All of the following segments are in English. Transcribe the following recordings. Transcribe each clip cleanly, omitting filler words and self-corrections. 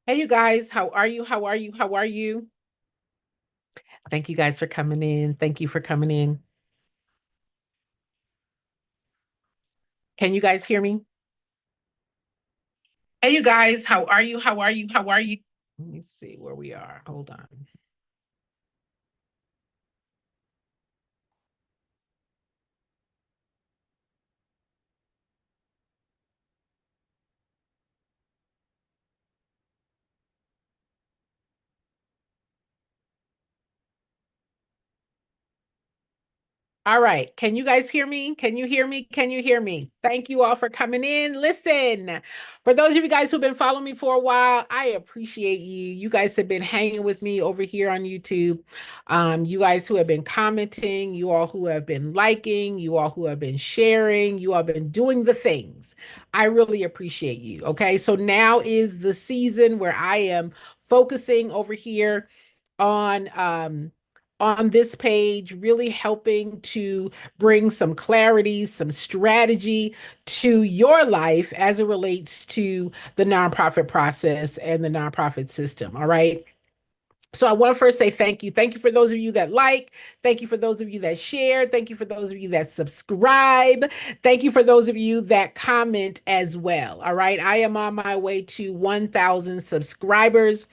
Hey, you guys, how are you? How are you? How are you? Thank you guys for coming in. Thank you for coming in. Can you guys hear me? Hey, you guys, how are you? How are you? How are you? Let me see where we are. Hold on. All right. Can you guys hear me? Can you hear me? Can you hear me? Thank you all for coming in. Listen, for those of you guys who've been following me for a while, I appreciate you. You guys have been hanging with me over here on YouTube. You guys who have been commenting, you all who have been liking, you all who have been sharing, you all have been doing the things. I really appreciate you. Okay. So now is the season where I am focusing over here on this page, really helping to bring some clarity, some strategy to your life as it relates to the nonprofit process and the nonprofit system. All right. So I want to first say thank you. Thank you for those of you that like. Thank you for those of you that share. Thank you for those of you that subscribe. Thank you for those of you that comment as well. All right. I am on my way to 1,000 subscribers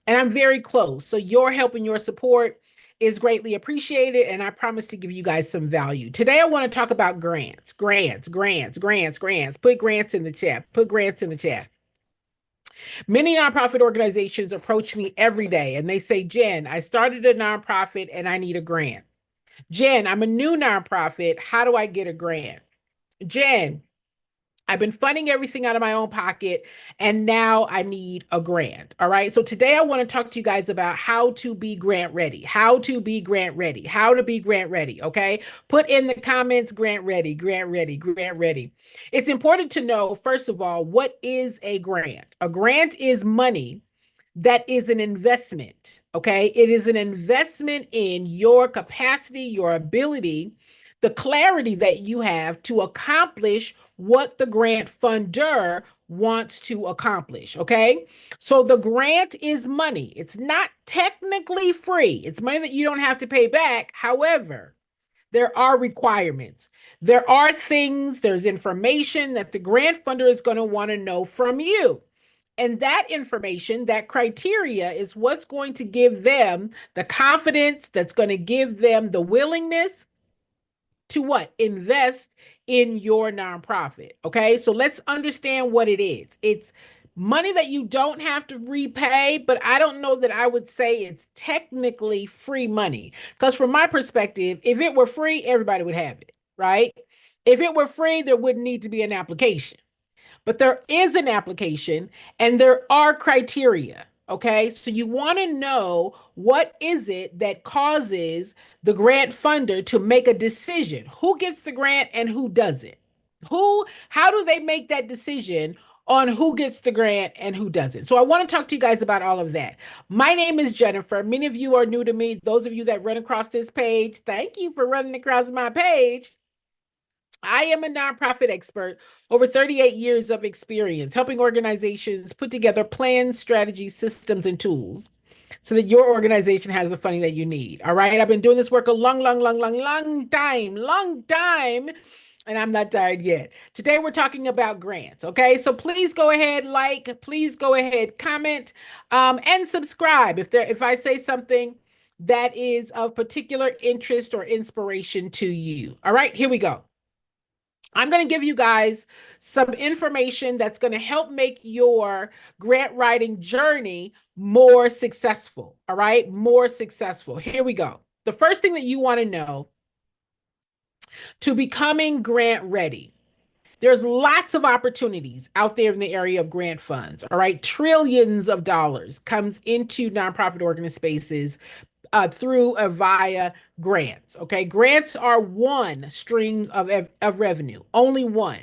and I'm very close. So your help and your support is greatly appreciated. And I promise to give you guys some value. Today, I want to talk about grants. Put grants in the chat. Put grants in the chat. Many nonprofit organizations approach me every day and they say, Jen, I started a nonprofit and I need a grant. Jen, I'm a new nonprofit. How do I get a grant? Jen, I've been funding everything out of my own pocket and now I need a grant. All right. So today I want to talk to you guys about how to be grant ready, how to be grant ready, how to be grant ready. Okay. Put in the comments grant ready, grant ready, grant ready. It's important to know, first of all, what is a grant? A grant is money that is an investment. Okay. It is an investment in your capacity, your ability, the clarity that you have to accomplish what the grant funder wants to accomplish. Okay. So the grant is money. It's not technically free, it's money that you don't have to pay back. However, there are requirements. There are things, there's information that the grant funder is going to want to know from you. And that information, that criteria is what's going to give them the confidence, that's going to give them the willingness to what? Invest in your nonprofit. Okay. So let's understand what it is. It's money that you don't have to repay, but I don't know that I would say it's technically free money. Because from my perspective, if it were free, everybody would have it, right? If it were free, there wouldn't need to be an application, but there is an application and there are criteria. Okay, so you want to know what is it that causes the grant funder to make a decision? Who gets the grant and who doesn't? How do they make that decision on who gets the grant and who doesn't? So I want to talk to you guys about all of that. My name is Jennifer. Many of you are new to me. Those of you that run across this page, thank you for running across my page. I am a nonprofit expert, over 38 years of experience helping organizations put together plans, strategies, systems, and tools so that your organization has the funding that you need. All right. I've been doing this work a long time, and I'm not tired yet. Today, we're talking about grants. Okay. So please go ahead, like, please go ahead, comment, and subscribe if I say something that is of particular interest or inspiration to you. All right. Here we go. I'm going to give you guys some information that's going to help make your grant writing journey more successful. All right, more successful. Here we go. The first thing that you want to know to becoming grant ready. There's lots of opportunities out there in the area of grant funds. All right, trillions of dollars comes into nonprofit organized spaces through via grants. Okay, grants are one streams of revenue, only one.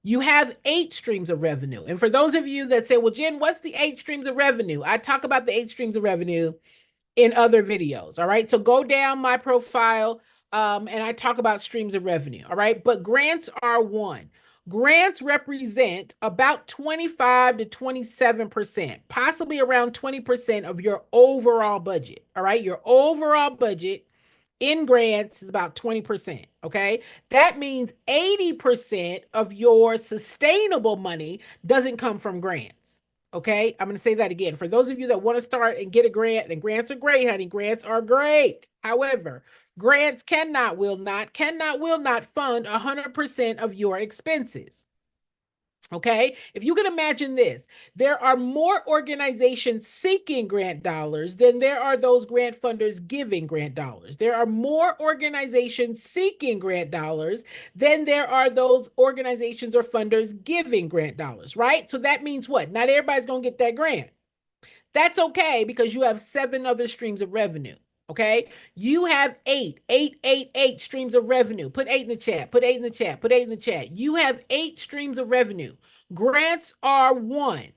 You have eight streams of revenue. And for those of you that say, well, Jen, what's the eight streams of revenue? I talk about the eight streams of revenue in other videos. All right. So go down my profile and I talk about streams of revenue. All right. But grants are one. Grants represent about 25 to 27%, possibly around 20% of your overall budget. All right. Your overall budget in grants is about 20%. Okay. That means 80% of your sustainable money doesn't come from grants. Okay. I'm going to say that again. For those of you that want to start and get a grant, and grants are great, honey. Grants are great. However, grants will not fund 100% of your expenses. Okay. If you can imagine this, there are more organizations seeking grant dollars than there are those grant funders giving grant dollars. There are more organizations seeking grant dollars than there are those organizations or funders giving grant dollars, right? So that means what? Not everybody's going to get that grant. That's okay because you have 7 other streams of revenue. Okay. You have eight streams of revenue. Put eight in the chat. Put eight in the chat. Put eight in the chat. You have 8 streams of revenue. Grants are one.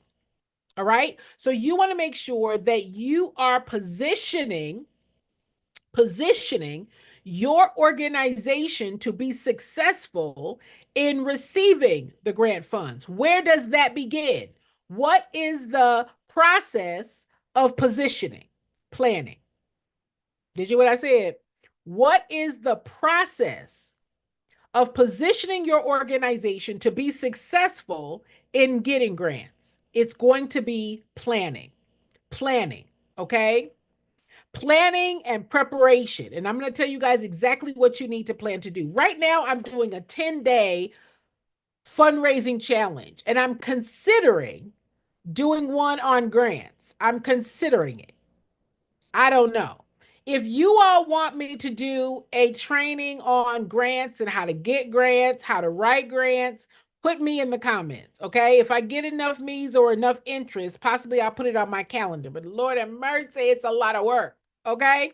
All right. So you want to make sure that you are positioning your organization to be successful in receiving the grant funds. Where does that begin? What is the process of positioning? Planning. Did you hear what I said? What is the process of positioning your organization to be successful in getting grants? It's going to be planning. Planning. Okay. Planning and preparation. And I'm going to tell you guys exactly what you need to plan to do. Right now, I'm doing a 10-day fundraising challenge, and I'm considering doing one on grants. I'm considering it. I don't know. If you all want me to do a training on grants and how to get grants, how to write grants, put me in the comments, okay? If I get enough me's or enough interest, possibly I'll put it on my calendar. But Lord have mercy, it's a lot of work, okay?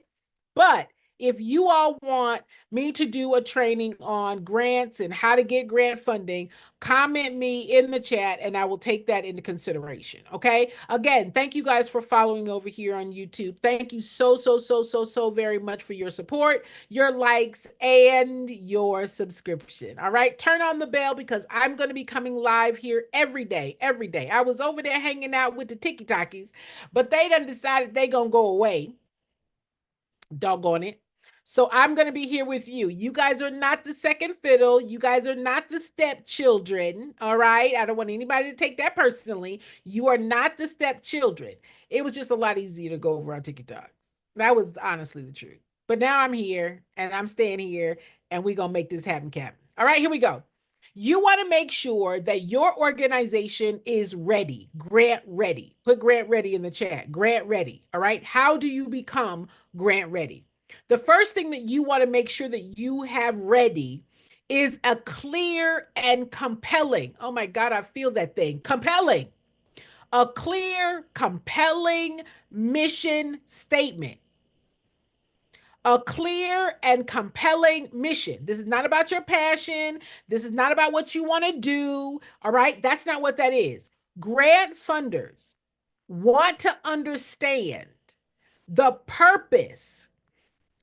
But if you all want me to do a training on grants and how to get grant funding, comment me in the chat and I will take that into consideration. Okay. Again, thank you guys for following over here on YouTube. Thank you so very much for your support, your likes, and your subscription. All right. Turn on the bell because I'm going to be coming live here every day. Every day. I was over there hanging out with the Tiki Takis, but they done decided they going to go away. Doggone it. So I'm going to be here with you. You guys are not the second fiddle. You guys are not the stepchildren. All right. I don't want anybody to take that personally. You are not the stepchildren. It was just a lot easier to go over on TikTok. That was honestly the truth. But now I'm here and I'm staying here and we're going to make this happen, Captain. All right, here we go. You want to make sure that your organization is ready, grant ready. Put grant ready in the chat. Grant ready. All right. How do you become grant ready? The first thing that you want to make sure that you have ready is a clear and compelling. Oh my God, I feel that thing. Compelling. A clear, compelling mission statement. A clear and compelling mission. This is not about your passion. This is not about what you want to do. All right. That's not what that is. Grant funders want to understand the purpose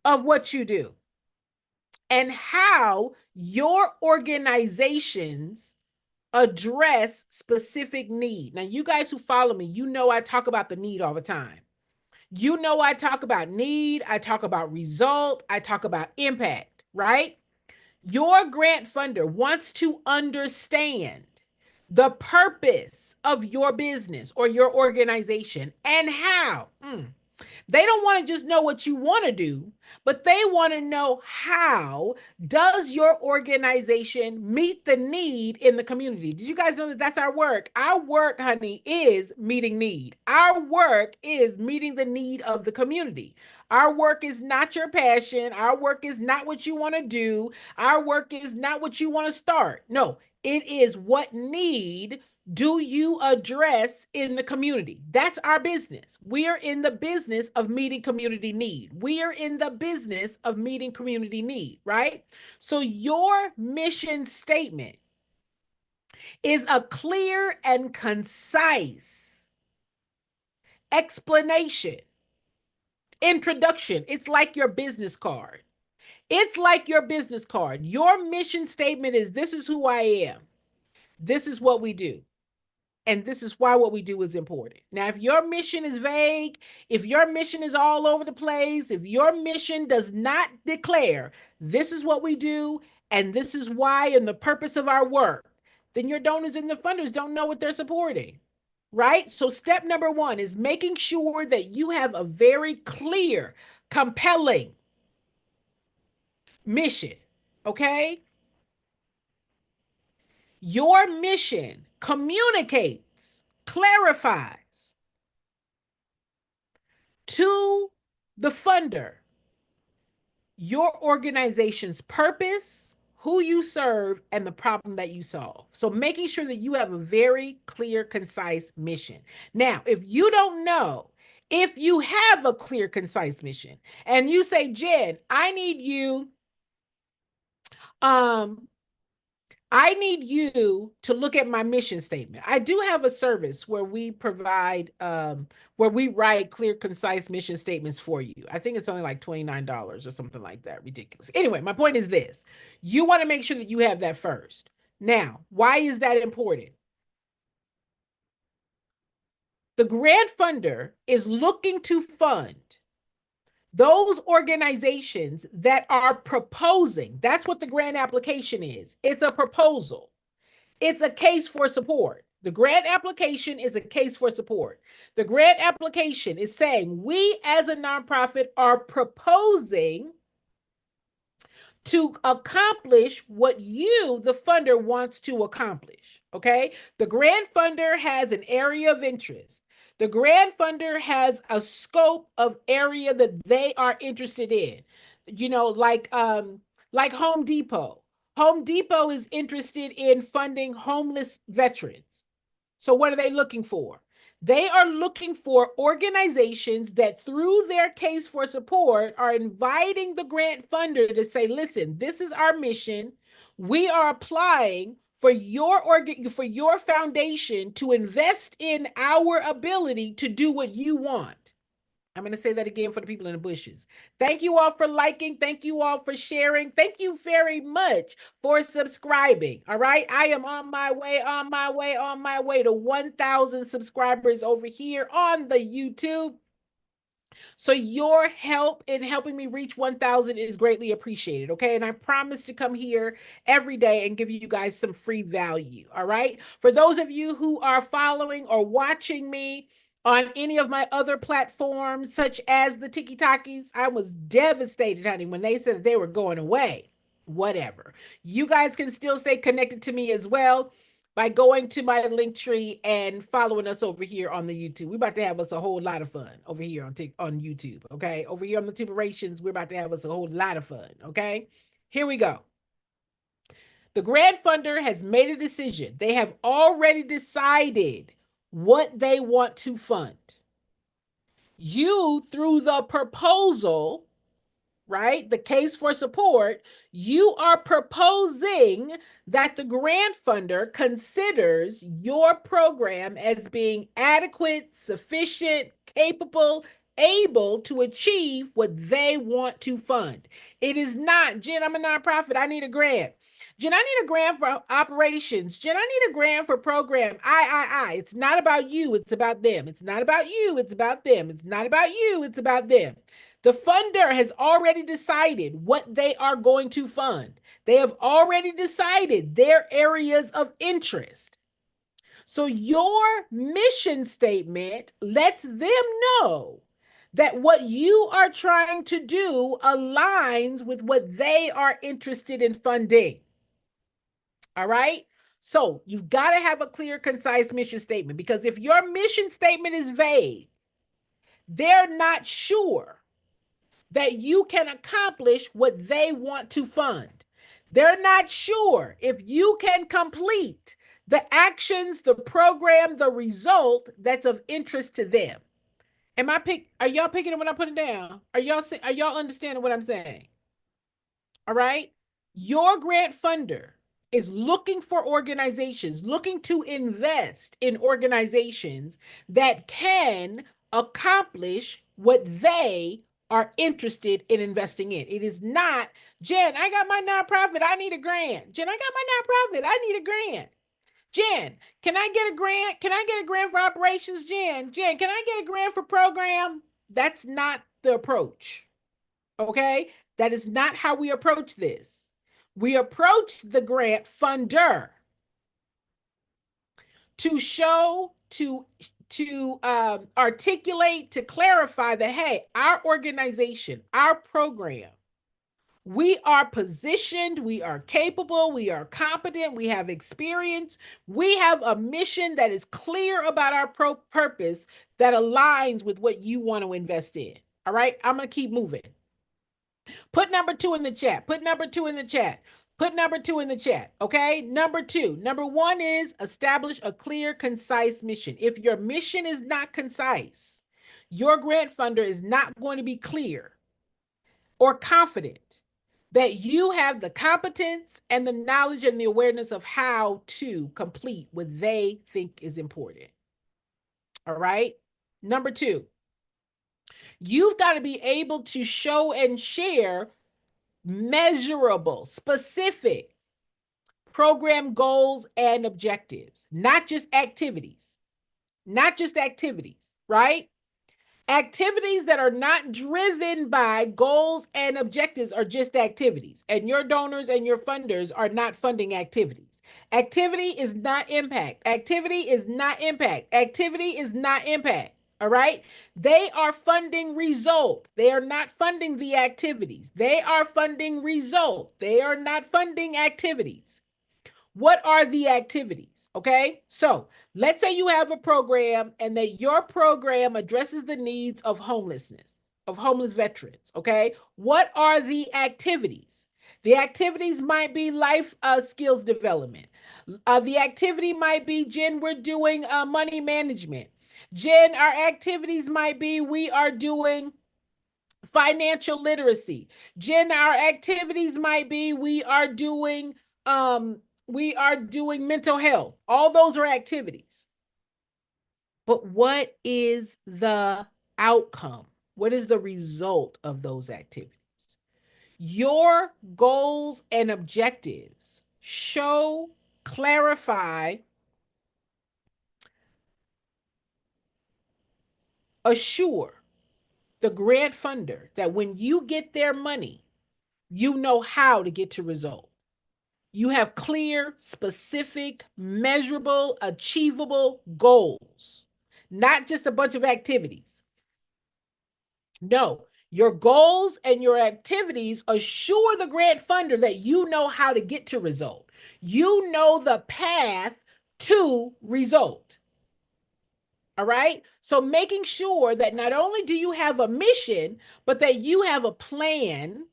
of what you do and how your organizations address specific need. Now, you guys who follow me, you know I talk about the need all the time. You know I talk about need, I talk about result, I talk about impact, right? Your grant funder wants to understand the purpose of your business or your organization and how. They don't want to just know what you want to do, but they want to know how does your organization meet the need in the community. Did you guys know that that's our work? Our work, honey, is meeting need. Our work is meeting the need of the community. Our work is not your passion. Our work is not what you want to do. Our work is not what you want to start. No, it is what need do you address in the community? That's our business. We are in the business of meeting community need. We are in the business of meeting community need, right? So your mission statement is a clear and concise explanation, introduction. It's like your business card. It's like your business card. Your mission statement is this is who I am. This is what we do. And this is why what we do is important. Now, if your mission is vague, if your mission is all over the place, if your mission does not declare this is what we do and this is why and the purpose of our work, then your donors and the funders don't know what they're supporting. Right? So, step number one is making sure that you have a very clear, compelling mission. Okay? Your mission communicates, clarifies to the funder your organization's purpose, who you serve, and the problem that you solve. So making sure that you have a very clear, concise mission. Now, if you don't know, if you have a clear, concise mission, and you say, Jen, um, I need you to look at my mission statement. I do have a service where we provide, where we write clear, concise mission statements for you. I think it's only like $29 or something like that. Ridiculous. Anyway, my point is this. You want to make sure that you have that first. Now, why is that important? The grant funder is looking to fund those organizations that are proposing. That's what the grant application is. It's a proposal. It's a case for support. The grant application is a case for support. The grant application is saying we as a nonprofit are proposing to accomplish what you, the funder, wants to accomplish. Okay. The grant funder has an area of interest. The grant funder has a scope of area that they are interested in. You know, like Home Depot. Home Depot is interested in funding homeless veterans. So what are they looking for? They are looking for organizations that, through their case for support, are inviting the grant funder to say, listen, this is our mission. We are applying for your foundation to invest in our ability to do what you want. I'm going to say that again for the people in the bushes. Thank you all for liking. Thank you all for sharing. Thank you very much for subscribing. All right. I am on my way to 1,000 subscribers over here on the YouTube. So your help in helping me reach 1,000 is greatly appreciated. Okay. And I promise to come here every day and give you guys some free value. All right. For those of you who are following or watching me on any of my other platforms, such as the Tiki Takis, I was devastated, honey, when they said that they were going away. Whatever. You guys can still stay connected to me as well by going to my link tree and following us over here on the YouTube. We're about to have us a whole lot of fun over here on YouTube. Okay. Over here on the Tuberations, we're about to have us a whole lot of fun. Okay. Here we go. The grant funder has made a decision. They have already decided what they want to fund. You, through the proposal, right? The case for support, you are proposing that the grant funder considers your program as being adequate, sufficient, capable, able to achieve what they want to fund. It is not, Jen, I'm a nonprofit. I need a grant. Jen, I need a grant for operations. Jen, I need a grant for program. I. It's not about you. It's about them. It's not about you. It's about them. It's not about you. It's about them. The funder has already decided what they are going to fund. They have already decided their areas of interest. So your mission statement lets them know that what you are trying to do aligns with what they are interested in funding. All right? So you've got to have a clear, concise mission statement, because if your mission statement is vague, they're not sure that you can accomplish what they want to fund. They're not sure if you can complete the actions, the program, the result that's of interest to them. Are y'all picking up what I'm putting down? Are y'all understanding what I'm saying? All right. Your grant funder is looking for organizations, looking to invest in organizations that can accomplish what they are interested in investing in. It is not, Jen, I got my nonprofit, I need a grant. Jen, I got my nonprofit, I need a grant. Jen, can I get a grant? Can I get a grant for operations? Jen, can I get a grant for program? That's not the approach. Okay? That is not how we approach this. We approach the grant funder to show, to articulate, to clarify that, hey, our organization, our program, we are positioned, we are capable, we are competent, we have experience, we have a mission that is clear about our purpose that aligns with what you want to invest in. All right, I'm going to keep moving. Put number two in the chat. Put number two in the chat. Put number two in the chat. Okay. Number two. Number one is establish a clear, concise mission. If your mission is not concise, your grant funder is not going to be clear or confident that you have the competence and the knowledge and the awareness of how to complete what they think is important. All right. Number two, you've got to be able to show and share measurable, specific program goals and objectives, not just activities, right? Activities that are not driven by goals and objectives are just activities, and your donors and your funders are not funding activities. Activity is not impact. Activity is not impact. Activity is not impact. All right. They are funding result. They are not funding the activities. They are funding result. They are not funding activities. What are the activities? Okay. So let's say you have a program and that your program addresses the needs of homelessness, of homeless veterans. Okay. What are the activities? The activities might be life skills development. The activity might be, Jen, we're doing money management. Jen, our activities might be we are doing financial literacy. Jen, our activities might be we are doing mental health. All those are activities. But what is the outcome? What is the result of those activities? Your goals and objectives show, clarify, assure the grant funder that when you get their money, you know how to get to result. You have clear, specific, measurable, achievable goals, not just a bunch of activities. No, your goals and your activities assure the grant funder that you know how to get to result. You know the path to result. All right. So making sure that not only do you have a mission, but that you have a plan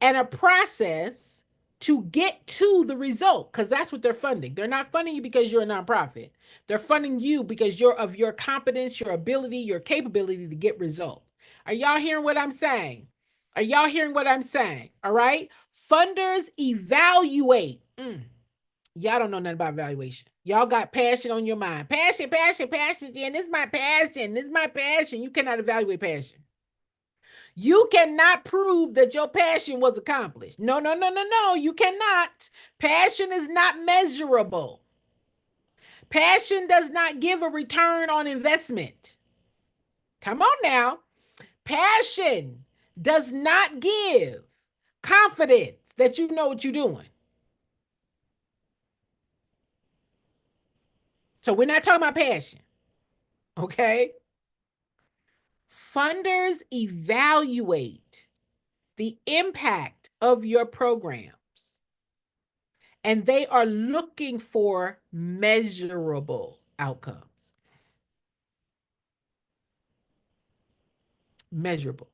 and a process to get to the result, because that's what they're funding. They're not funding you because you're a nonprofit. They're funding you because you're of your competence, your ability, your capability to get result. Are y'all hearing what I'm saying? Are y'all hearing what I'm saying? All right. Funders evaluate. Y'all don't know nothing about evaluation. Y'all got passion on your mind. Passion, passion, passion. Jen, this is my passion. This is my passion. You cannot evaluate passion. You cannot prove that your passion was accomplished. No, no, no, no, no. You cannot. Passion is not measurable. Passion does not give a return on investment. Come on now. Passion does not give confidence that you know what you're doing. So we're not talking about passion. Okay. Funders evaluate the impact of your programs, and they are looking for measurable outcomes. Measurable.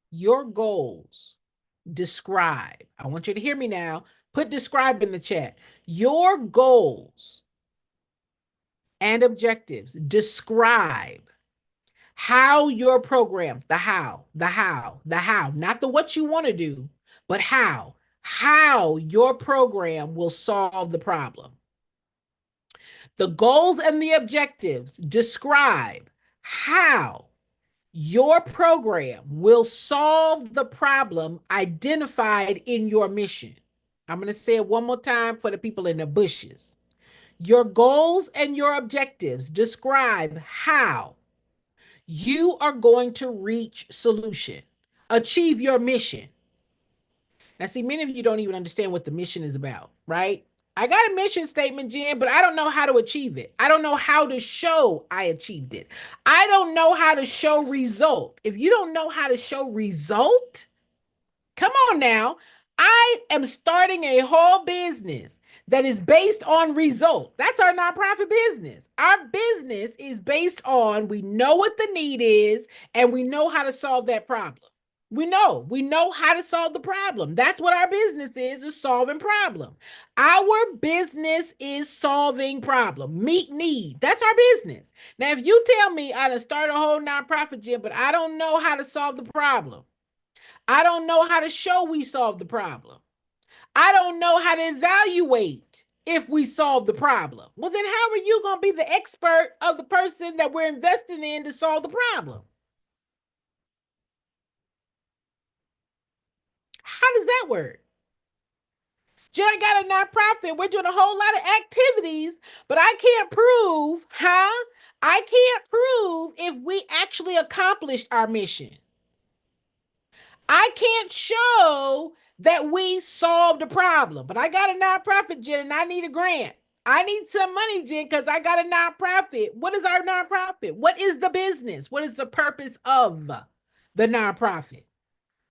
Your goals describe. I want you to hear me now. Put describe in the chat. Your goals and objectives describe how your program, not the what you want to do, but how your program will solve the problem. The goals and the objectives describe how Your program will solve the problem identified in your mission. I'm going to say it one more time for the people in the bushes. Your goals and your objectives describe how you are going to reach solution, achieve your mission. Now, see, many of you don't even understand what the mission is about, right? I got a mission statement, Jen, but I don't know how to achieve it. I don't know how to show I achieved it. I don't know how to show result. If you don't know how to show result, come on now. I am starting a whole business that is based on result. That's our nonprofit business. Our business is based on we know what the need is and we know how to solve that problem. We know how to solve the problem. That's what our business is solving problem. Our business is solving problem, meet need. That's our business. Now, if you tell me I done start a whole nonprofit gym, but I don't know how to solve the problem, I don't know how to show we solve the problem. I don't know how to evaluate if we solve the problem. Well, then how are you going to be the expert of the person that we're investing in to solve the problem? How does that work? Jen, I got a nonprofit. We're doing a whole lot of activities, but I can't prove, huh? I can't prove if we actually accomplished our mission. I can't show that we solved a problem, but I got a nonprofit, Jen, and I need a grant. I need some money, Jen, because I got a nonprofit. What is our nonprofit? What is the business? What is the purpose of the nonprofit?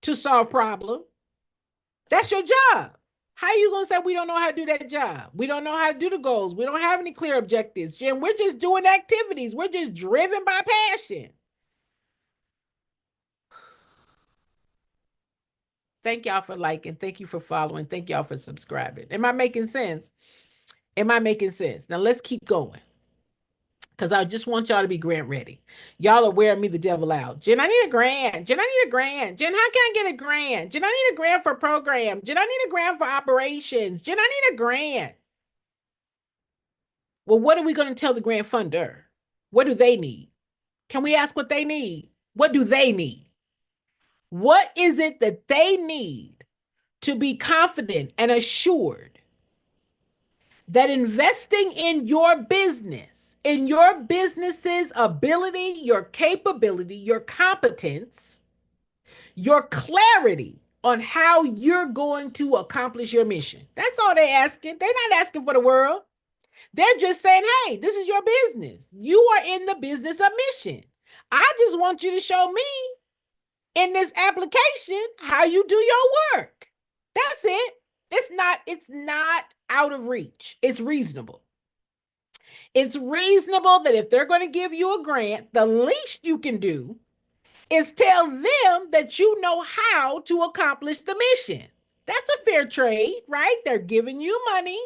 To solve problem. That's your job. How are you going to say we don't know how to do that job? We don't know how to do the goals. We don't have any clear objectives, Jen. We're just doing activities. We're just driven by passion. Thank y'all for liking. Thank you for following. Thank y'all for subscribing. Am I making sense? Am I making sense? Now let's keep going because I just want y'all to be grant ready. Y'all are wearing me the devil out. Jen, I need a grant. Jen, I need a grant. Jen, how can I get a grant? Jen, I need a grant for program. Jen, I need a grant for operations. Jen, I need a grant. Well, what are we going to tell the grant funder? What do they need? Can we ask what they need? What do they need? What is it that they need to be confident and assured that investing in your business's ability, your capability, your competence, your clarity on how you're going to accomplish your mission. That's all they're asking. They're not asking for the world. They're just saying, hey, this is your business. You are in the business of mission. I just want you to show me in this application how you do your work. That's it. It's not out of reach. It's reasonable. It's reasonable that if they're going to give you a grant, the least you can do is tell them that you know how to accomplish the mission. That's a fair trade, right? They're giving you money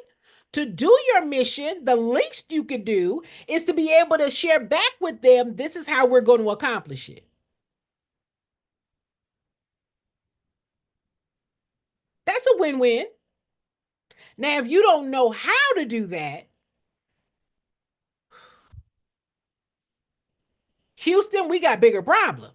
to do your mission. The least you could do is to be able to share back with them, this is how we're going to accomplish it. That's a win-win. Now, if you don't know how to do that, Houston, we got bigger problems.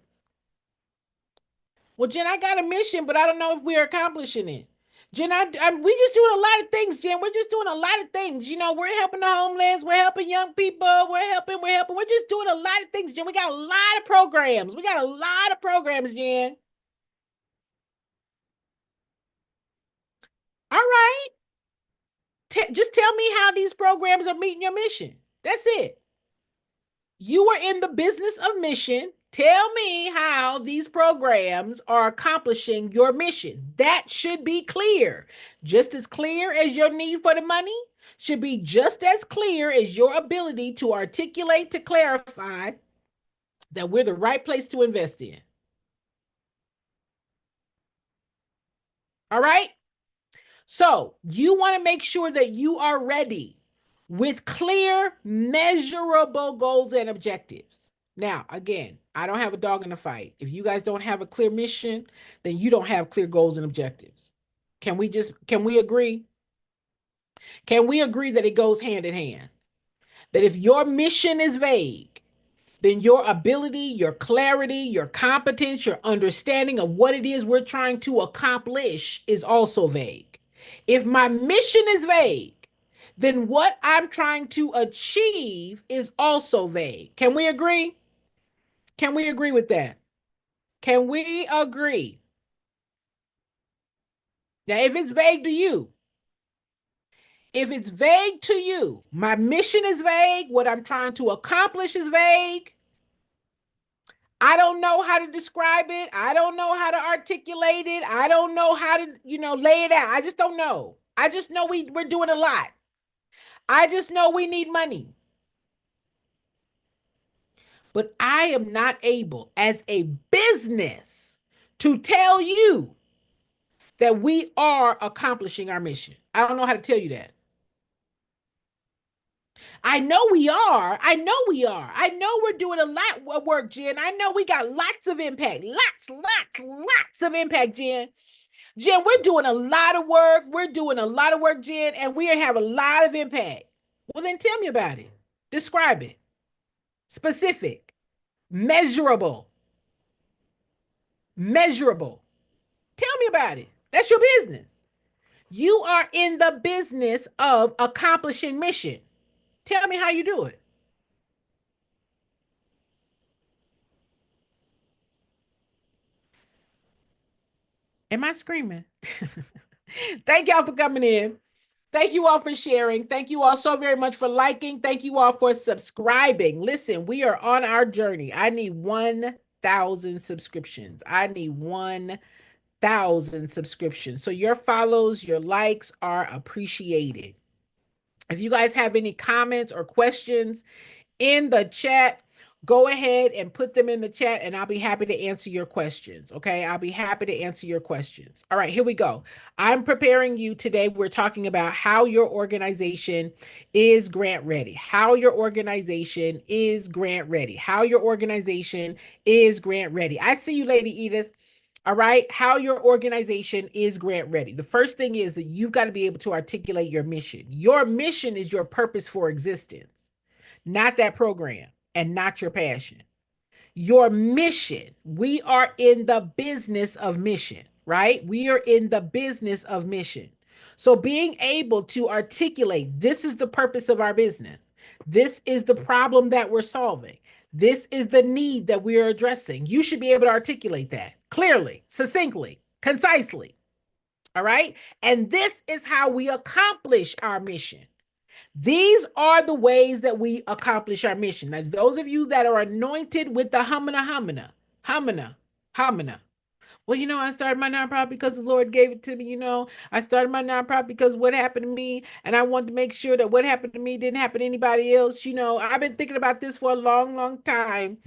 Well, Jen, I got a mission, but I don't know if we're accomplishing it. Jen, we just doing a lot of things, Jen. We're just doing a lot of things. You know, we're helping the homeless, we're helping young people, we're helping. We're just doing a lot of things, Jen. We got a lot of programs. We got a lot of programs, Jen. All right. Just tell me how these programs are meeting your mission. That's it. You are in the business of mission. Tell me how these programs are accomplishing your mission. That should be clear. Just as clear as your need for the money should be just as clear as your ability to articulate to clarify that we're the right place to invest in. All right? So you want to make sure that you are ready with clear, measurable goals and objectives. Now, again, I don't have a dog in the fight. If you guys don't have a clear mission, then you don't have clear goals and objectives. Can we agree? Can we agree that it goes hand in hand? That if your mission is vague, then your ability, your clarity, your competence, your understanding of what it is we're trying to accomplish is also vague. If my mission is vague, then what I'm trying to achieve is also vague. Can we agree? Can we agree with that? Can we agree? Now, if it's vague to you, my mission is vague, what I'm trying to accomplish is vague, I don't know how to describe it. I don't know how to articulate it. I don't know how to, lay it out. I just don't know. I just know we're doing a lot. I just know we need money. But I am not able as a business to tell you that we are accomplishing our mission. I don't know how to tell you that. I know we are. I know we are. I know we're doing a lot of work, Jen. I know we got lots of impact. Lots of impact, Jen. Jen, we're doing a lot of work. We're doing a lot of work, Jen, and we have a lot of impact. Well, then tell me about it. Describe it. Specific, measurable, measurable. Tell me about it. That's your business. You are in the business of accomplishing mission. Tell me how you do it. Am I screaming? Thank y'all for coming in. Thank you all for sharing. Thank you all so very much for liking. Thank you all for subscribing. Listen, we are on our journey. I need 1,000 subscriptions. I need 1,000 subscriptions. So your follows, your likes are appreciated. If you guys have any comments or questions, in the chat. Go ahead and put them in the chat, and I'll be happy to answer your questions. Okay. I'll be happy to answer your questions. All right, here we go. I'm preparing you today. We're talking about how your organization is grant ready. How your organization is grant ready. How your organization is grant ready. I see you, Lady Edith. All right. How your organization is grant ready. The first thing is that you've got to be able to articulate your mission. Your mission is your purpose for existence, not that program and not your passion. Your mission. We are in the business of mission, right? We are in the business of mission. So being able to articulate this is the purpose of our business. This is the problem that we're solving. This is the need that we are addressing. You should be able to articulate that clearly, succinctly, concisely. All right. And this is how we accomplish our mission. These are the ways that we accomplish our mission. Now, those of you that are anointed with the hamana, hamana. Well, I started my nonprofit because the Lord gave it to me. I started my nonprofit because what happened to me, and I wanted to make sure that what happened to me didn't happen to anybody else. I've been thinking about this for a long, long time.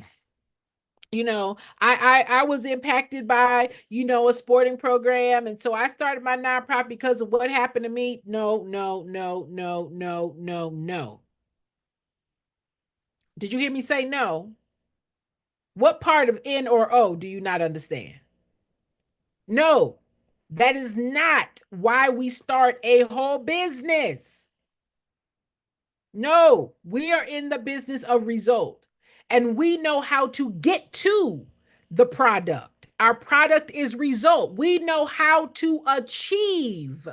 I was impacted by a sporting program, and so I started my nonprofit because of what happened to me. No, no, no, no, no, no, no. Did you hear me say no? What part of N or O do you not understand? No, that is not why we start a whole business. No, we are in the business of result, and we know how to get to the product. Our product is result. We know how to achieve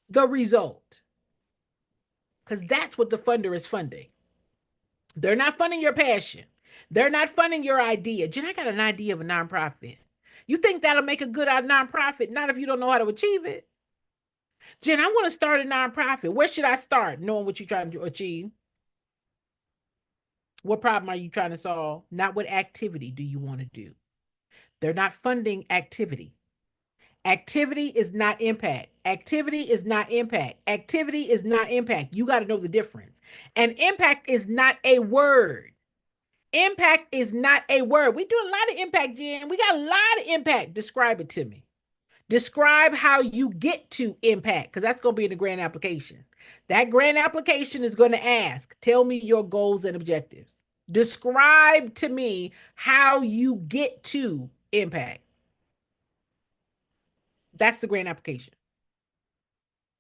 the result because that's what the funder is funding. They're not funding your passion. They're not funding your idea. Jen, I got an idea of a nonprofit. You think that'll make a good nonprofit? Not if you don't know how to achieve it. Jen, I want to start a nonprofit. Where should I start? Knowing what you're trying to achieve. What problem are you trying to solve? Not what activity do you want to do. They're not funding activity. Activity is not impact. Activity is not impact. Activity is not impact. You got to know the difference. And impact is not a word. Impact is not a word. We do a lot of impact, Jen. We got a lot of impact. Describe it to me. Describe how you get to impact, because that's going to be in the grant application. That grant application is going to ask, tell me your goals and objectives. Describe to me how you get to impact. That's the grant application.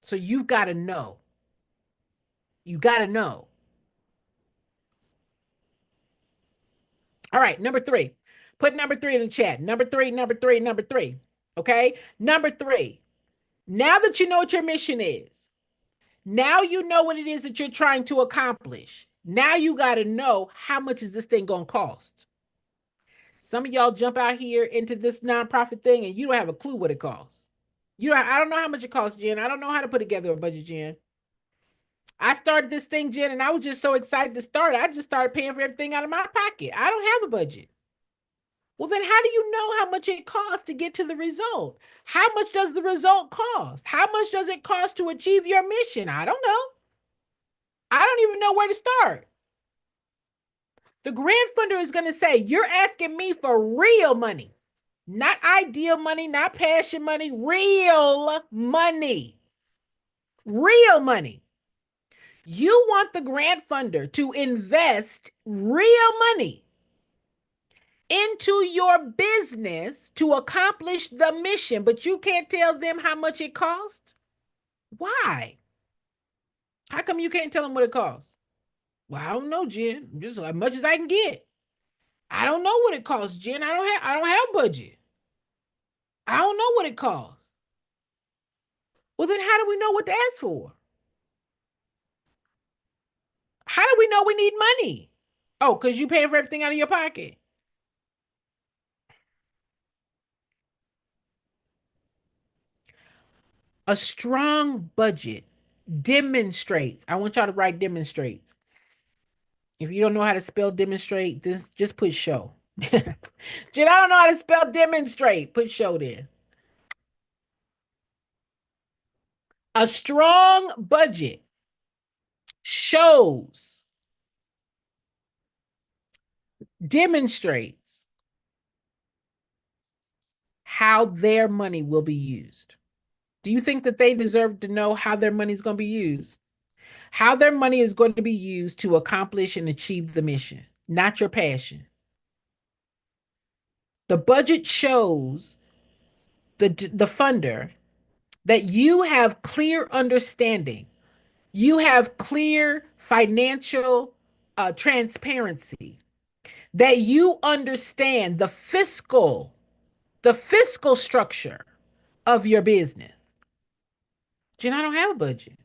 So you've got to know. You got to know. All right, number three. Put number three in the chat. Number three, number three, number three. Okay. Number three. Now that you know what your mission is, now you know what it is that you're trying to accomplish. Now you got to know how much is this thing going to cost. Some of y'all jump out here into this nonprofit thing and you don't have a clue what it costs. I don't know how much it costs, Jen. I don't know how to put together a budget, Jen. I started this thing, Jen, and I was just so excited to start. I just started paying for everything out of my pocket. I don't have a budget. Well, then how do you know how much it costs to get to the result? How much does the result cost? How much does it cost to achieve your mission? I don't know. I don't even know where to start. The grant funder is going to say, you're asking me for real money, not ideal money, not passion money, real money. Real money. You want the grant funder to invest real money into your business to accomplish the mission, but you can't tell them how much it costs? Why? How come you can't tell them what it costs? Well, I don't know, Jen. Just as much as I can get. I don't know what it costs, Jen. I don't have budget. I don't know what it costs. Well, then how do we know what to ask for? How do we know we need money? Oh, because you paying for everything out of your pocket. A strong budget demonstrates. I want y'all to write demonstrates. If you don't know how to spell demonstrate, this just put show. Jen, I don't know how to spell demonstrate. Put show there. A strong budget shows, demonstrates how their money will be used. Do you think that they deserve to know how their money is going to be used? How their money is going to be used to accomplish and achieve the mission, not your passion. The budget shows the funder that you have clear understanding. You have clear financial transparency, that you understand the fiscal structure of your business. Jen, I don't have a budget.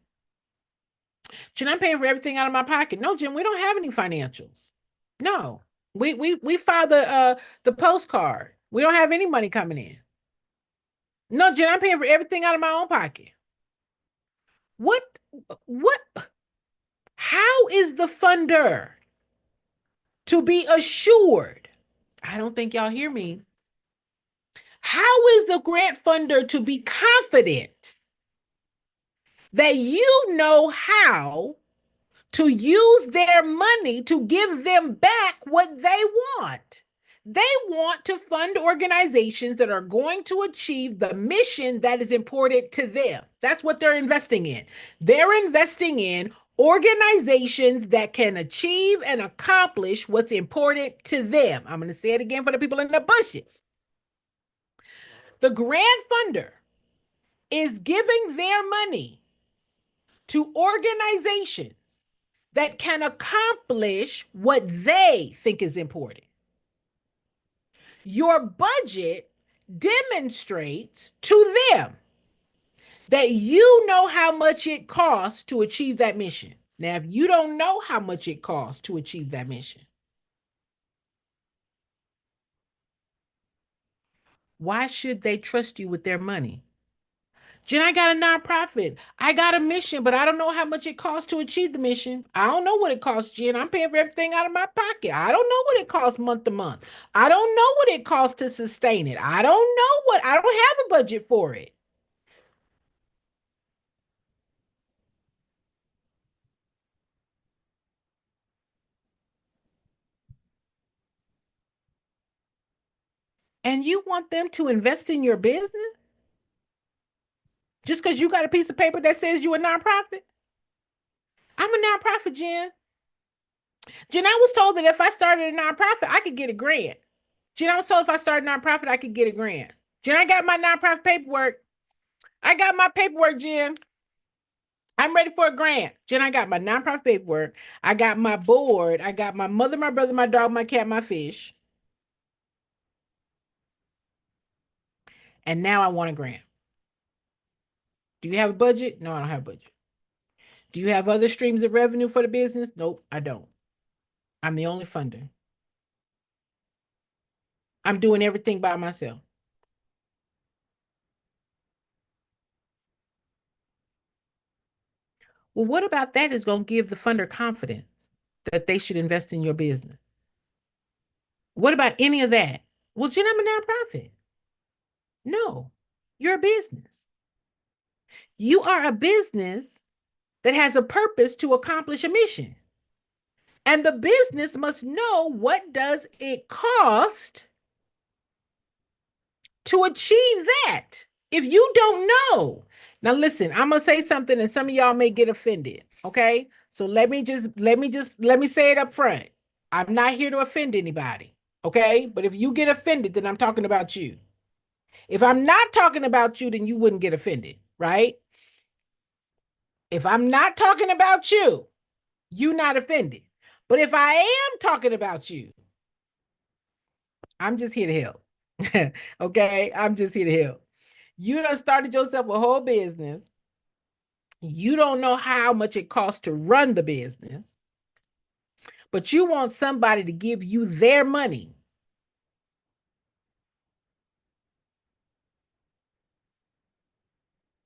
Jen, I'm paying for everything out of my pocket. No, Jen, we don't have any financials. No. We file the postcard. We don't have any money coming in. No, Jen, I'm paying for everything out of my own pocket. What what how is the funder to be assured? I don't think y'all hear me. How is the grant funder to be confident that you know how to use their money to give them back what they want? They want to fund organizations that are going to achieve the mission that is important to them. That's what they're investing in. They're investing in organizations that can achieve and accomplish what's important to them. I'm going to say it again for the people in the bushes. The grant funder is giving their money to organizations that can accomplish what they think is important. Your budget demonstrates to them that you know how much it costs to achieve that mission. Now, if you don't know how much it costs to achieve that mission, why should they trust you with their money? Jen, I got a nonprofit. I got a mission, but I don't know how much it costs to achieve the mission. I don't know what it costs, Jen. I'm paying for everything out of my pocket. I don't know what it costs month to month. I don't know what it costs to sustain it. I don't have a budget for it. And you want them to invest in your business just because you got a piece of paper that says you're a nonprofit? I'm a nonprofit, Jen. Jen, I was told that if I started a nonprofit, I could get a grant. Jen, I was told if I started a nonprofit, I could get a grant. Jen, I got my nonprofit paperwork. I got my paperwork, Jen. I'm ready for a grant. Jen, I got my nonprofit paperwork. I got my board. I got my mother, my brother, my dog, my cat, my fish. And now I want a grant. Do you have a budget? No, I don't have a budget. Do you have other streams of revenue for the business? Nope, I don't. I'm the only funder. I'm doing everything by myself. Well, what about that is going to give the funder confidence that they should invest in your business? What about any of that? Well, Jen, I'm a nonprofit. No, you're a business. You are a business that has a purpose to accomplish a mission. And the business must know what does it cost to achieve that. If you don't know, now listen, I'm gonna say something and some of y'all may get offended. Okay. So let me say it up front. I'm not here to offend anybody. Okay. But if you get offended, then I'm talking about you. If I'm not talking about you, then you wouldn't get offended, right? If I'm not talking about you, you're not offended. But if I am talking about you, I'm just here to help. Okay. I'm just here to help. You done started yourself a whole business. You don't know how much it costs to run the business, but you want somebody to give you their money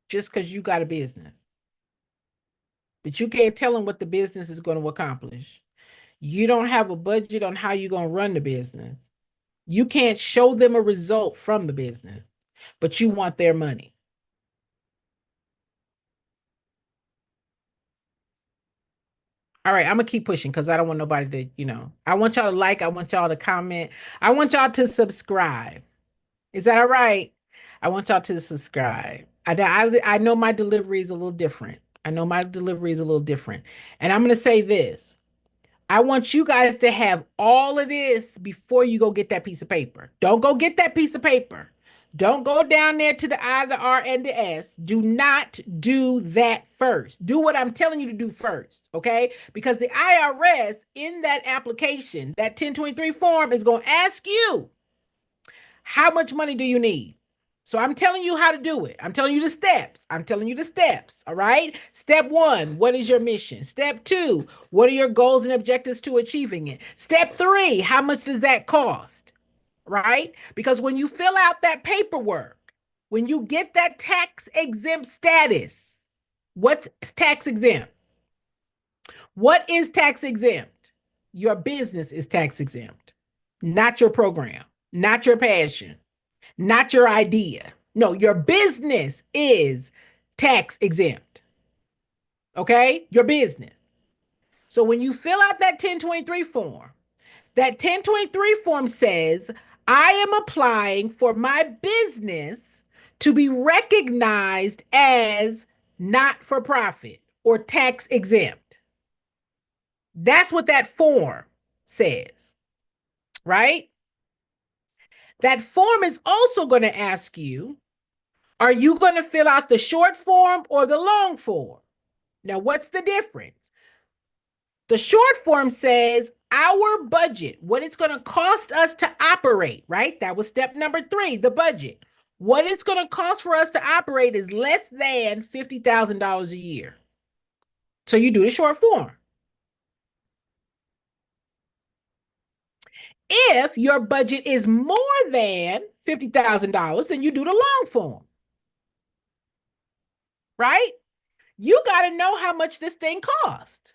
just because you got a business. But you can't tell them what the business is going to accomplish. You don't have a budget on how you're going to run the business. You can't show them a result from the business, but you want their money. All right, I'm gonna keep pushing because I don't want nobody to, I want y'all to like, I want y'all to comment, I want y'all to subscribe. Is that all right? I want y'all to subscribe. I know my delivery is a little different. I know my delivery is a little different. And I'm going to say this. I want you guys to have all of this before you go get that piece of paper. Don't go get that piece of paper. Don't go down there to the I, the R, and the S. Do not do that first. Do what I'm telling you to do first, okay? Because the IRS in that application, that 1023 form is going to ask you, how much money do you need? So I'm telling you how to do it. I'm telling you the steps. I'm telling you the steps. All right. Step one, what is your mission? Step two, what are your goals and objectives to achieving it? Step three, how much does that cost? Right? Because when you fill out that paperwork, when you get that tax exempt status, what's tax exempt? What is tax exempt? Your business is tax exempt, not your program, not your passion, not your idea. No, your business is tax exempt. Okay? Your business. So when you fill out that 1023 form, that 1023 form says, I am applying for my business to be recognized as not for profit or tax exempt. That's what that form says, right? That form is also going to ask you, are you going to fill out the short form or the long form? Now, what's the difference? The short form says our budget, what it's going to cost us to operate, right? That was step number three, the budget. What it's going to cost for us to operate is less than $50,000 a year. So you do the short form. If your budget is more than $50,000, then you do the long form, right? You got to know how much this thing costs.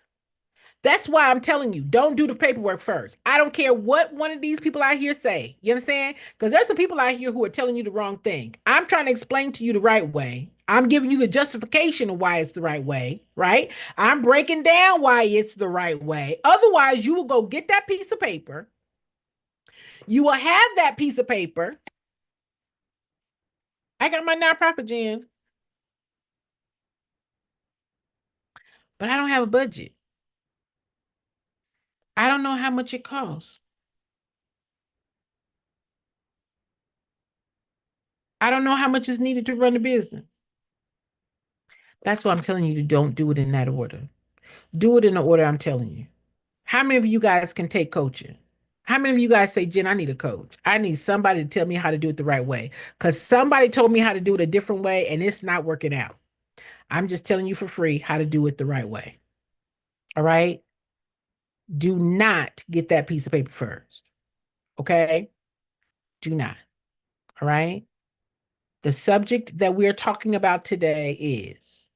That's why I'm telling you, don't do the paperwork first. I don't care what one of these people out here say. You understand? Because there's some people out here who are telling you the wrong thing. I'm trying to explain to you the right way. I'm giving you the justification of why it's the right way, right? I'm breaking down why it's the right way. Otherwise, you will go get that piece of paper. You will have that piece of paper. I got my nonprofit, Jen, but I don't have a budget. I don't know how much it costs. I don't know how much is needed to run the business. That's why I'm telling you to don't do it in that order. Do it in the order I'm telling you. How many of you guys can take coaching? How many of you guys say, Jen, I need a coach? I need somebody to tell me how to do it the right way. Because somebody told me how to do it a different way and it's not working out. I'm just telling you for free how to do it the right way. All right. Do not get that piece of paper first. Okay. Do not. All right. The subject that we're talking about today is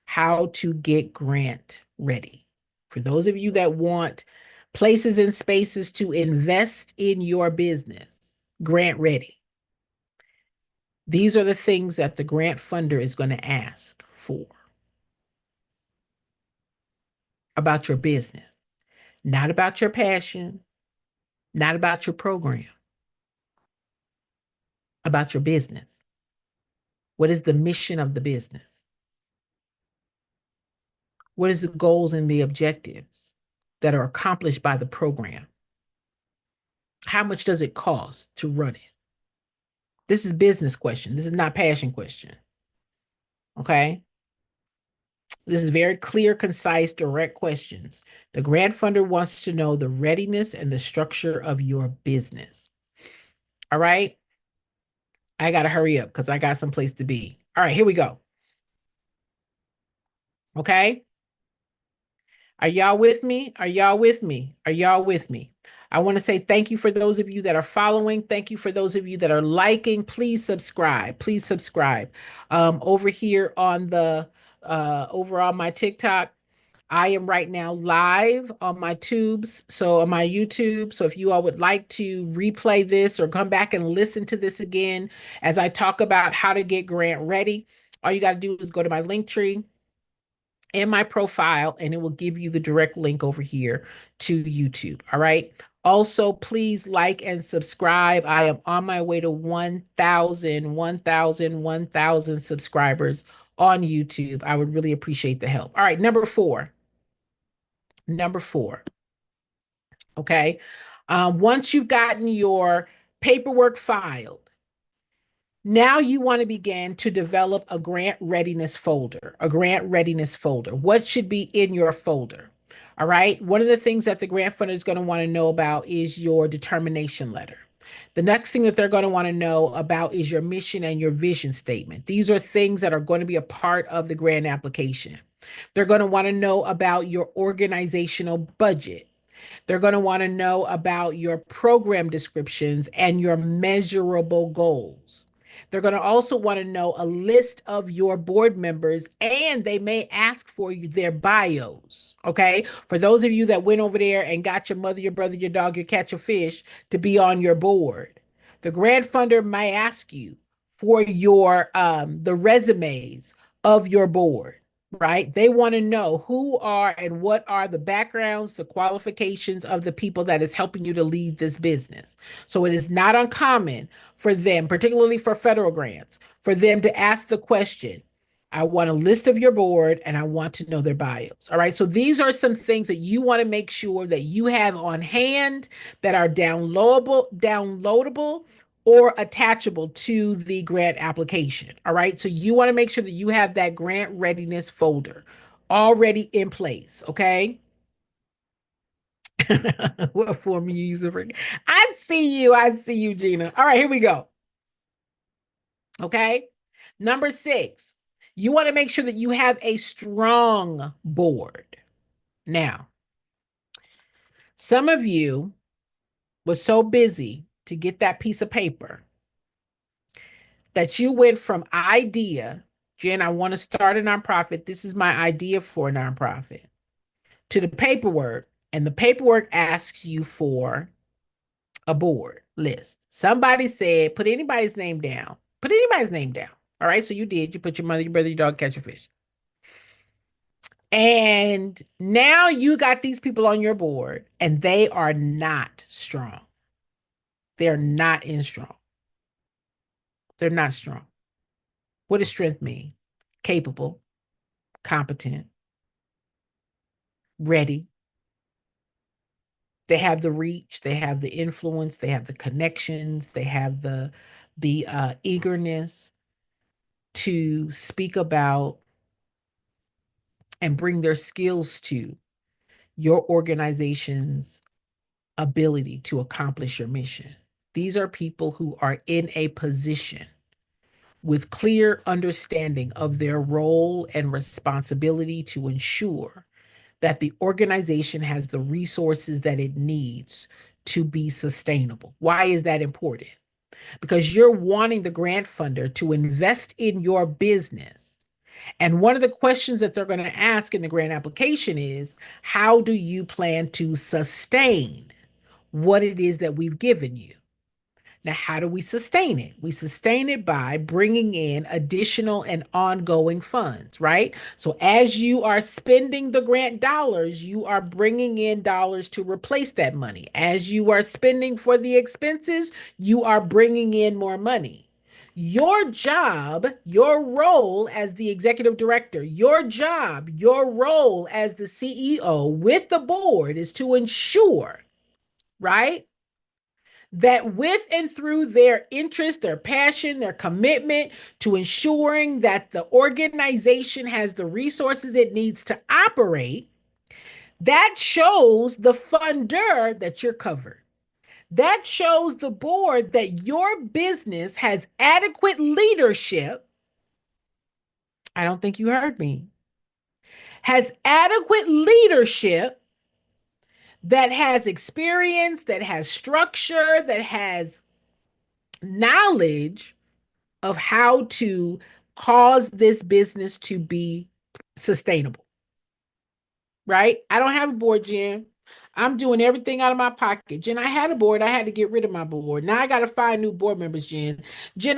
how to get grant ready. For those of you that want places and spaces to invest in your business, grant ready. These are the things that the grant funder is going to ask for about your business, not about your passion, not about your program, about your business. What is the mission of the business? What is the goals and the objectives that are accomplished by the program? How much does it cost to run it? This is business question. This is not passion question. Okay. This is very clear, concise, direct questions. The grant funder wants to know the readiness and the structure of your business. All right. I got to hurry up because I got someplace to be. All right, here we go. Okay. Are y'all with me? Are y'all with me? Are y'all with me? I want to say thank you for those of you that are following. Thank you for those of you that are liking. Please subscribe. Please subscribe. Over here on the over on my TikTok, I am right now live on my tubes, so on my YouTube. So if you all would like to replay this or come back and listen to this again as I talk about how to get grant ready, all you got to do is go to my link tree in my profile and it will give you the direct link over here to YouTube. All right. Also, please like and subscribe. I am on my way to 1,000 subscribers on YouTube. I would really appreciate the help. All right. Number four. Number four. Okay. Once you've gotten your paperwork filed, now you want to begin to develop a grant readiness folder, a grant readiness folder. What should be in your folder? All right. One of the things that the grant funder is going to want to know about is your determination letter. The next thing that they're going to want to know about is your mission and your vision statement. These are things that are going to be a part of the grant application. They're going to want to know about your organizational budget. They're going to want to know about your program descriptions and your measurable goals. They're going to also want to know a list of your board members and they may ask for you their bios. Okay. For those of you that went over there and got your mother, your brother, your dog, your cat, your fish to be on your board, the grant funder might ask you for your the resumes of your board, right? They want to know who are and what are the backgrounds, the qualifications of the people that is helping you to lead this business. So it is not uncommon for them, particularly for federal grants, for them to ask the question, I want a list of your board and I want to know their bios. All right. So these are some things that you want to make sure that you have on hand that are downloadable or attachable to the grant application. All right. So you want to make sure that you have that grant readiness folder already in place. Okay. What form you use it for? I see you. I see you, Gina. All right, here we go. Okay. Number six, you want to make sure that you have a strong board. Now, some of you were so busy to get that piece of paper that you went from idea, Jen, I want to start a nonprofit. This is my idea for a nonprofit, to the paperwork. And the paperwork asks you for a board list. Somebody said, put anybody's name down. Put anybody's name down. All right. So you did. You put your mother, your brother, your dog, catch your fish. And now you got these people on your board and they are not strong. They're not in strong. They're not strong. What does strength mean? Capable, competent, ready. They have the reach, they have the influence, they have the connections, they have the eagerness to speak about and bring their skills to your organization's ability to accomplish your mission. These are people who are in a position with clear understanding of their role and responsibility to ensure that the organization has the resources that it needs to be sustainable. Why is that important? Because you're wanting the grant funder to invest in your business. And one of the questions that they're going to ask in the grant application is, how do you plan to sustain what it is that we've given you? Now, how do we sustain it? We sustain it by bringing in additional and ongoing funds, right? So, as you are spending the grant dollars, you are bringing in dollars to replace that money. As you are spending for the expenses, you are bringing in more money. Your job, your role as the executive director, your job, your role as the CEO with the board is to ensure, right, that with and through their interest, their passion, their commitment to ensuring that the organization has the resources it needs to operate, that shows the funder that you're covered. That shows the board that your business has adequate leadership. I don't think you heard me. Has adequate leadership that has experience, that has structure, that has knowledge of how to cause this business to be sustainable, right? I don't have a board, Jen. I'm doing everything out of my pocket. Jen, I had a board. I had to get rid of my board. Now I got to find new board members, Jen. Jen,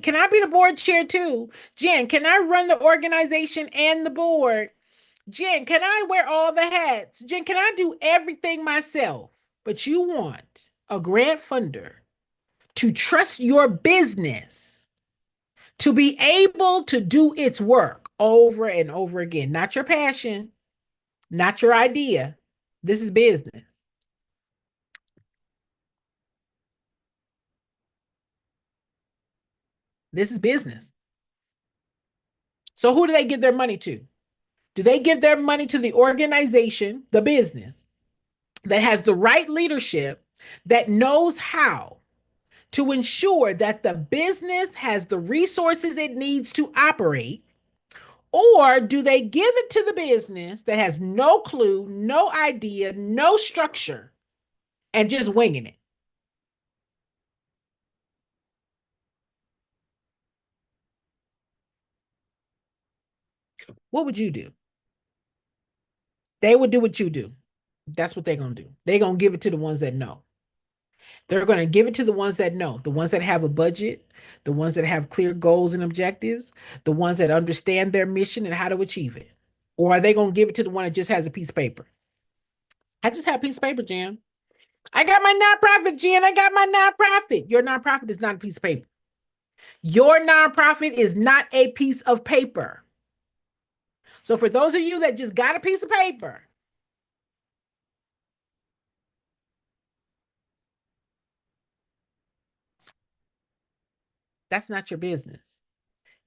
can I be the board chair too? Jen, can I run the organization and the board? Jen, can I wear all the hats? Jen, can I do everything myself? But you want a grant funder to trust your business to be able to do its work over and over again. Not your passion, not your idea. This is business. This is business. So who do they give their money to? Do they give their money to the organization, the business, that has the right leadership, that knows how to ensure that the business has the resources it needs to operate? Or do they give it to the business that has no clue, no idea, no structure, and just winging it? What would you do? They would do what you do. That's what they're going to do. They're going to give it to the ones that know. They're going to give it to the ones that know, the ones that have a budget, the ones that have clear goals and objectives, the ones that understand their mission and how to achieve it. Or are they going to give it to the one that just has a piece of paper? I just have a piece of paper, Jan. I got my nonprofit, Jan. I got my nonprofit. Your nonprofit is not a piece of paper. Your nonprofit is not a piece of paper. So for those of you that just got a piece of paper, that's not your business.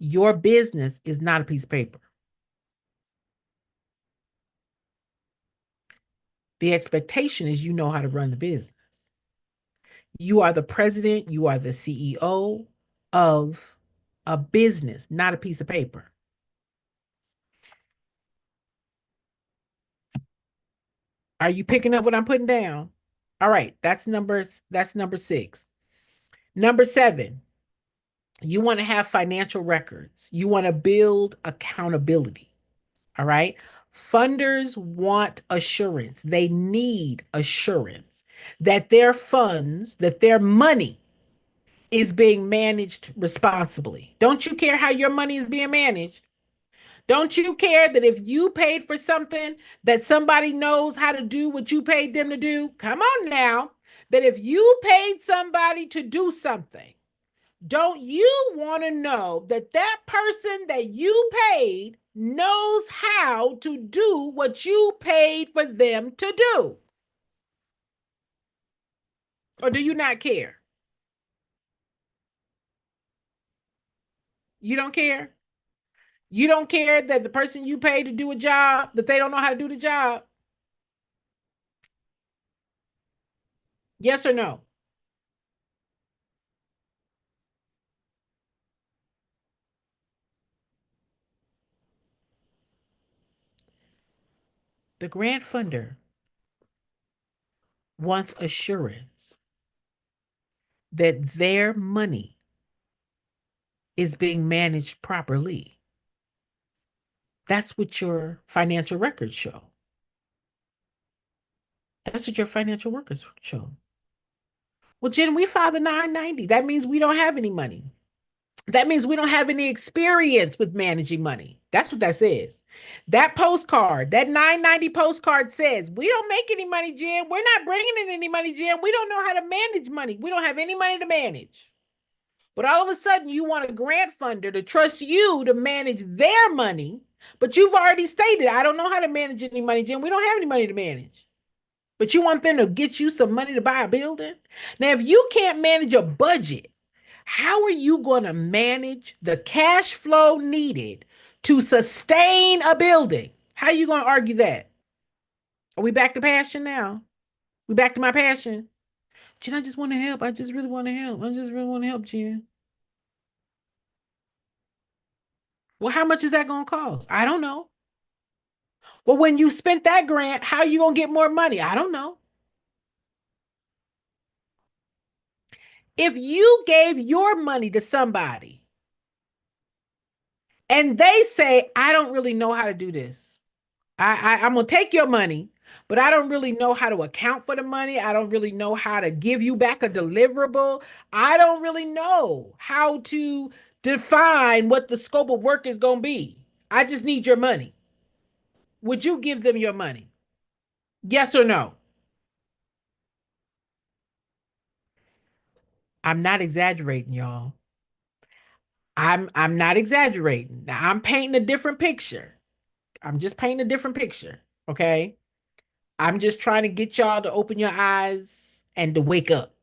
Your business is not a piece of paper. The expectation is you know how to run the business. You are the president, you are the CEO of a business, not a piece of paper. Are you picking up what I'm putting down? All right, that's number 6. Number 7, you want to have financial records. You want to build accountability. All right? Funders want assurance. They need assurance that their funds, that their money is being managed responsibly. Don't you care how your money is being managed? Don't you care that if you paid for something, that somebody knows how to do what you paid them to do? Come on now. That if you paid somebody to do something, don't you want to know that that person that you paid knows how to do what you paid for them to do? Or do you not care? You don't care? You don't care that the person you pay to do a job, that they don't know how to do the job. Yes or no? The grant funder wants assurance that their money is being managed properly. That's what your financial records show. That's what your financial records show. Well, Jen, we filed a 990. That means we don't have any money. That means we don't have any experience with managing money. That's what that says. That postcard, that 990 postcard says, we don't make any money, Jen. We're not bringing in any money, Jen. We don't know how to manage money. We don't have any money to manage. But all of a sudden, you want a grant funder to trust you to manage their money. But you've already stated, I don't know how to manage any money, Jen. We don't have any money to manage. But you want them to get you some money to buy a building? Now, if you can't manage a budget, how are you going to manage the cash flow needed to sustain a building? How are you going to argue that? Are we back to passion now? We back to my passion? Jen, I just want to help. I just really want to help. I just really want to help, Jen. Well, how much is that going to cost? I don't know. Well, when you spent that grant, how are you going to get more money? I don't know. If you gave your money to somebody and they say, I don't really know how to do this. I'm gonna take your money, but I don't really know how to account for the money. I don't really know how to give you back a deliverable. I don't really know how to define what the scope of work is gonna be. I just need your money. Would you give them your money? Yes or no? I'm not exaggerating, y'all. I'm not exaggerating. Now I'm painting a different picture. I'm just painting a different picture. Okay. I'm just trying to get y'all to open your eyes and to wake up.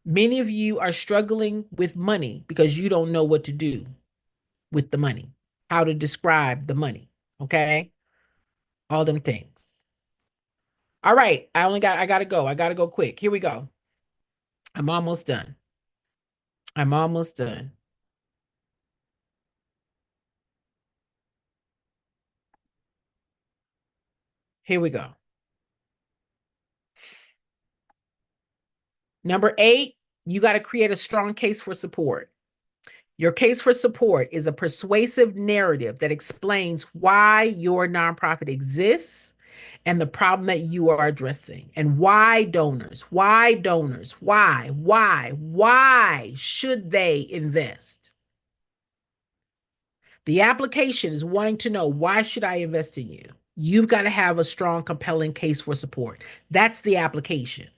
Many of you are struggling with money because you don't know what to do with the money, how to describe the money. Okay. All them things. All right. I gotta go. I gotta go quick. Here we go. I'm almost done. I'm almost done. Here we go. Number 8, you got to create a strong case for support. Your case for support is a persuasive narrative that explains why your nonprofit exists and the problem that you are addressing and why donors, why should they invest? The application is wanting to know, why should I invest in you? You've got to have a strong, compelling case for support. That's the application.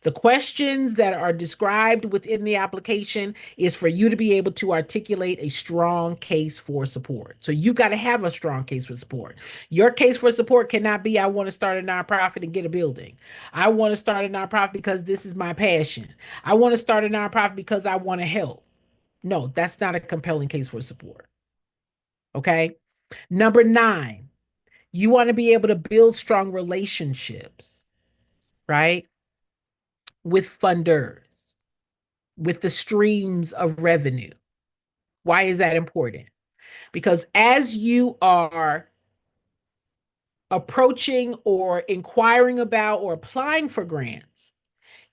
The questions that are described within the application is for you to be able to articulate a strong case for support. So you got to have a strong case for support. Your case for support cannot be, I want to start a nonprofit and get a building. I want to start a nonprofit because this is my passion. I want to start a nonprofit because I want to help. No, that's not a compelling case for support. Okay. Number 9, you want to be able to build strong relationships, right? With funders, with the streams of revenue. Why is that important? Because as you are approaching or inquiring about or applying for grants,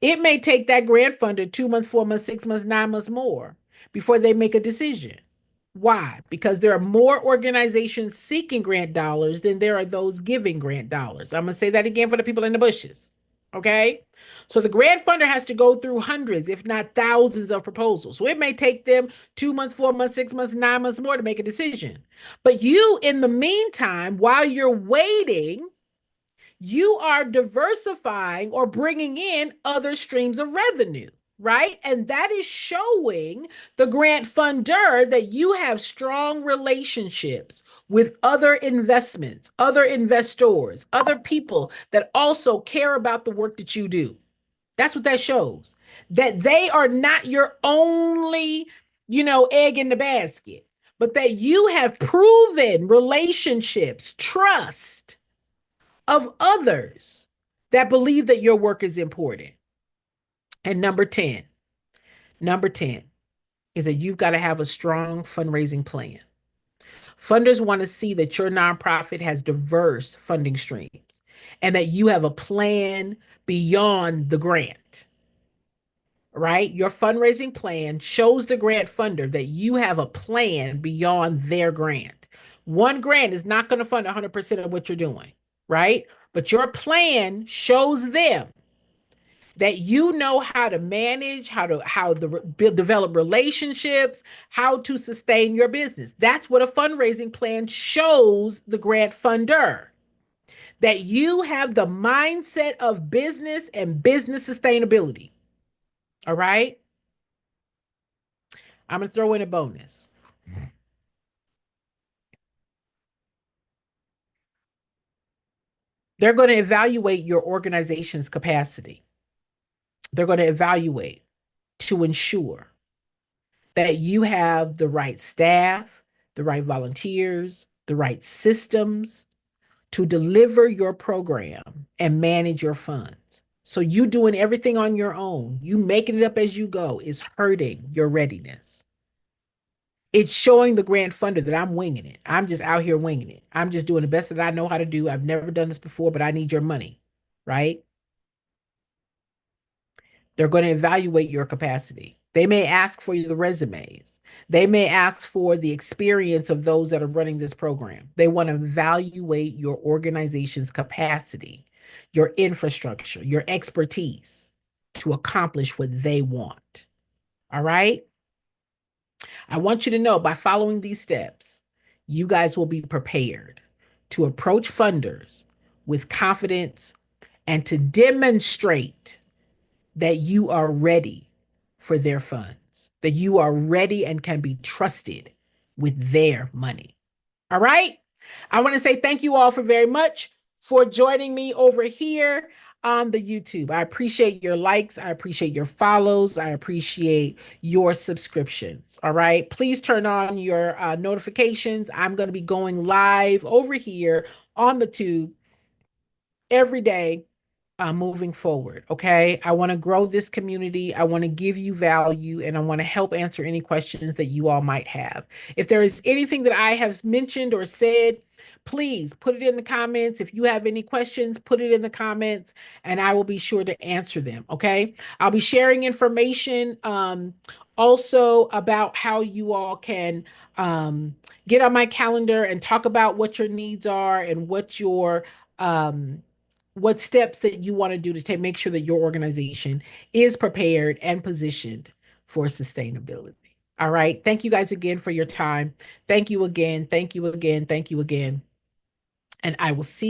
it may take that grant funder 2 months, 4 months, 6 months, 9 months more before they make a decision. Why? Because there are more organizations seeking grant dollars than there are those giving grant dollars. I'm going to say that again for the people in the bushes. Okay. So the grant funder has to go through hundreds, if not thousands of proposals. So it may take them 2 months, 4 months, 6 months, 9 months more to make a decision. But you, in the meantime, while you're waiting, you are diversifying or bringing in other streams of revenue, right? And that is showing the grant funder that you have strong relationships with other investments, other investors, other people that also care about the work that you do. That's what that shows. That they are not your only, egg in the basket. but that you have proven relationships, trust of others that believe that your work is important. And number 10 is that you've got to have a strong fundraising plan. Funders want to see that your nonprofit has diverse funding streams and that you have a plan beyond the grant, right? Your fundraising plan shows the grant funder that you have a plan beyond their grant. One grant is not going to fund 100% of what you're doing, right? But your plan shows them that you know how to manage, develop relationships, how to sustain your business. That's what a fundraising plan shows the grant funder. That you have the mindset of business and business sustainability. All right? I'm going to throw in a bonus. They're going to evaluate your organization's capacity. They're going to evaluate to ensure that you have the right staff, the right volunteers, the right systems to deliver your program and manage your funds. So you doing everything on your own, you making it up as you go is hurting your readiness. It's showing the grant funder that I'm winging it. I'm just out here winging it. I'm just doing the best that I know how to do. I've never done this before, but I need your money, right? They're going to evaluate your capacity. They may ask for the resumes. They may ask for the experience of those that are running this program. They want to evaluate your organization's capacity, your infrastructure, your expertise to accomplish what they want. All right? I want you to know by following these steps, you guys will be prepared to approach funders with confidence and to demonstrate that you are ready for their funds, that you are ready and can be trusted with their money. All right. I want to say thank you all for very much for joining me over here on the YouTube. I appreciate your likes. I appreciate your follows. I appreciate your subscriptions. All right. Please turn on your notifications. I'm going to be going live over here on the tube every day moving forward. Okay. I want to grow this community. I want to give you value and I want to help answer any questions that you all might have. If there is anything that I have mentioned or said, please put it in the comments. If you have any questions, put it in the comments and I will be sure to answer them. Okay. I'll be sharing information also about how you all can get on my calendar and talk about what your needs are and um, what steps that you want to do to make sure that your organization is prepared and positioned for sustainability. All right. Thank you guys again for your time. Thank you again. Thank you again. Thank you again. And I will see